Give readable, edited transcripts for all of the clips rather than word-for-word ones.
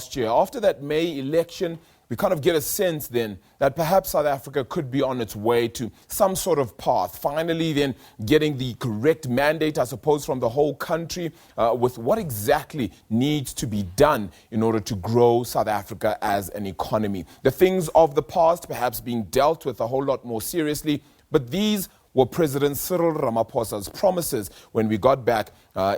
last year. After that May election, we kind of get a sense then that perhaps South Africa could be on its way to some sort of path, finally then getting the correct mandate, I suppose, from the whole country with what exactly needs to be done in order to grow South Africa as an economy. The things of the past perhaps being dealt with a whole lot more seriously, but these were President Cyril Ramaphosa's promises when we got back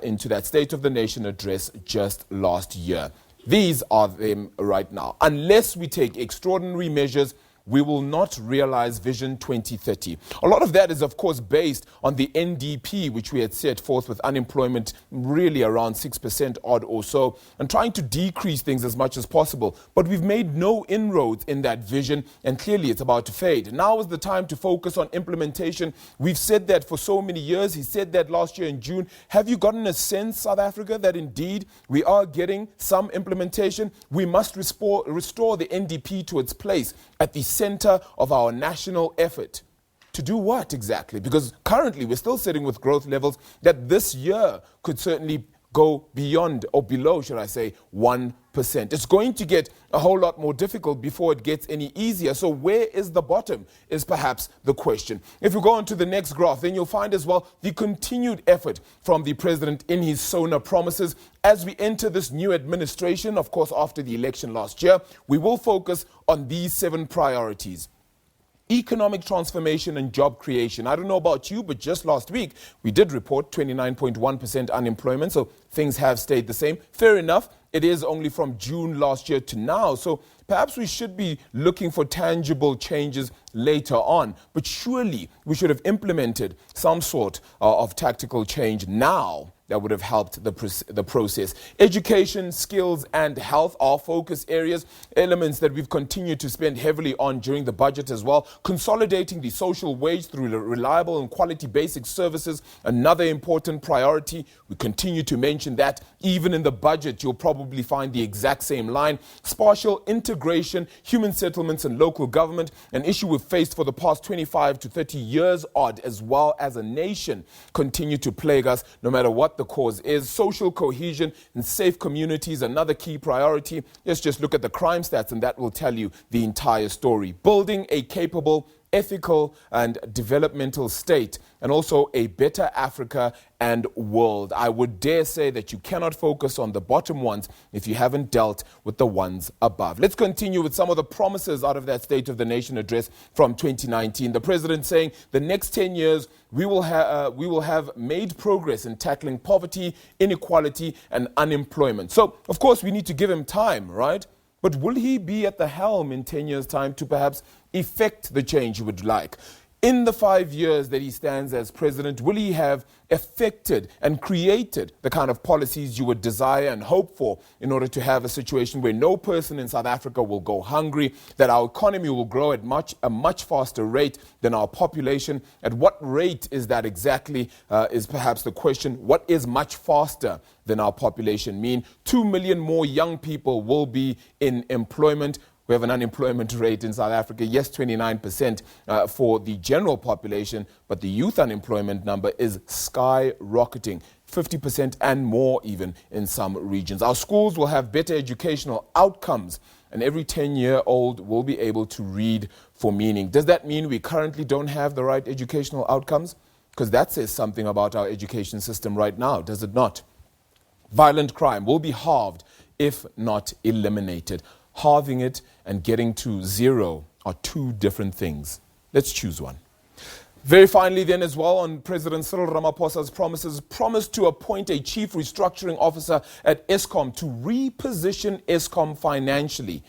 into that State of the Nation address just last year. These are them right now. Unless we take extraordinary measures, we will not realize Vision 2030. A lot of that is, of course, based on the NDP, which we had set forth with unemployment really around 6% odd or so, and trying to decrease things as much as possible. But we've made no inroads in that vision, and clearly it's about to fade. Now is the time to focus on implementation. We've said that for so many years. He said that last year in June. Have you gotten a sense, South Africa, that indeed we are getting some implementation? We must restore the NDP to its place at the center of our national effort. To do what exactly? Because currently we're still sitting with growth levels that this year could certainly go beyond, or below, should I say, 1%. It's going to get a whole lot more difficult before it gets any easier. So where is the bottom is perhaps the question. If we go on to the next graph, then you'll find as well the continued effort from the president in his SONA promises. As we enter this new administration, of course, after the election last year, we will focus on these 7 priorities. Economic transformation and job creation. I don't know about you, but just last week, we did report 29.1% unemployment, so things have stayed the same. Fair enough, it is only from June last year to now, so perhaps we should be looking for tangible changes later on. But surely we should have implemented some sort of tactical change now that would have helped the process. Education, skills, and health are focus areas, elements that we've continued to spend heavily on during the budget as well. Consolidating the social wage through reliable and quality basic services, another important priority. We continue to mention that. Even in the budget, you'll probably find the exact same line. Spatial integration, human settlements, and local government, an issue we've faced for the past 25 to 30 years odd, as well as a nation, continue to plague us no matter what the cause is. Social cohesion and safe communities, another key priority. Let's just look at the crime stats and that will tell you the entire story. Building a capable, ethical and developmental state, and also a better Africa and world. I would dare say that you cannot focus on the bottom ones if you haven't dealt with the ones above. Let's continue with some of the promises out of that State of the Nation address from 2019. The president saying the next 10 years we will have made progress in tackling poverty, inequality and unemployment. So, of course, we need to give him time, right? But will he be at the helm in 10 years' time to perhaps effect the change he would like? In the 5 years that he stands as president, will he have affected and created the kind of policies you would desire and hope for in order to have a situation where no person in South Africa will go hungry, that our economy will grow at a much faster rate than our population? At what rate is that exactly is perhaps the question. What is much faster than our population mean? 2 million more young people will be in employment. We have an unemployment rate in South Africa, yes, 29% for the general population, but the youth unemployment number is skyrocketing, 50% and more even in some regions. Our schools will have better educational outcomes, and every 10-year-old will be able to read for meaning. Does that mean we currently don't have the right educational outcomes? Because that says something about our education system right now, does it not? Violent crime will be halved, if not eliminated. Halving it and getting to zero are 2 different things. Let's choose one. Very finally then as well, on President Cyril Ramaphosa's promised to appoint a chief restructuring officer at Eskom to reposition Eskom financially.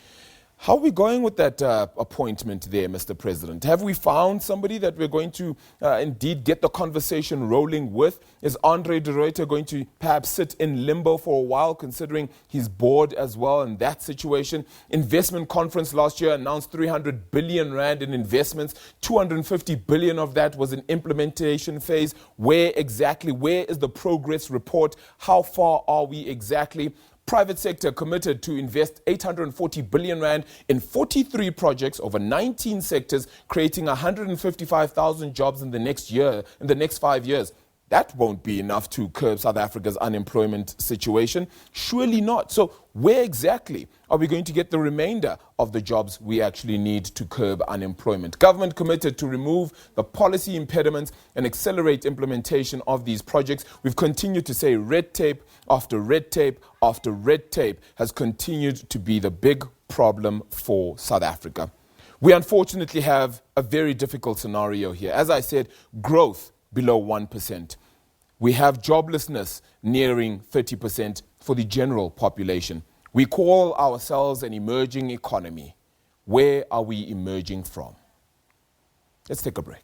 How are we going with that appointment there, Mr. President? Have we found somebody that we're going to indeed get the conversation rolling with? Is Andre de Ruyter going to perhaps sit in limbo for a while, considering he's bored as well in that situation? Investment conference last year announced 300 billion rand in investments. 250 billion of that was in implementation phase. Where exactly? Where is the progress report? How far are we exactly? Private sector committed to invest 840 billion rand in 43 projects over 19 sectors, creating 155,000 jobs in the next 5 years. that won't be enough to curb South Africa's unemployment situation. Surely not. So where exactly are we going to get the remainder of the jobs we actually need to curb unemployment? Government committed to remove the policy impediments and accelerate implementation of these projects. We've continued to say red tape after red tape after red tape has continued to be the big problem for South Africa. We unfortunately have a very difficult scenario here. As I said, growth below 1%. We have joblessness nearing 30% for the general population. We call ourselves an emerging economy. Where are we emerging from? Let's take a break.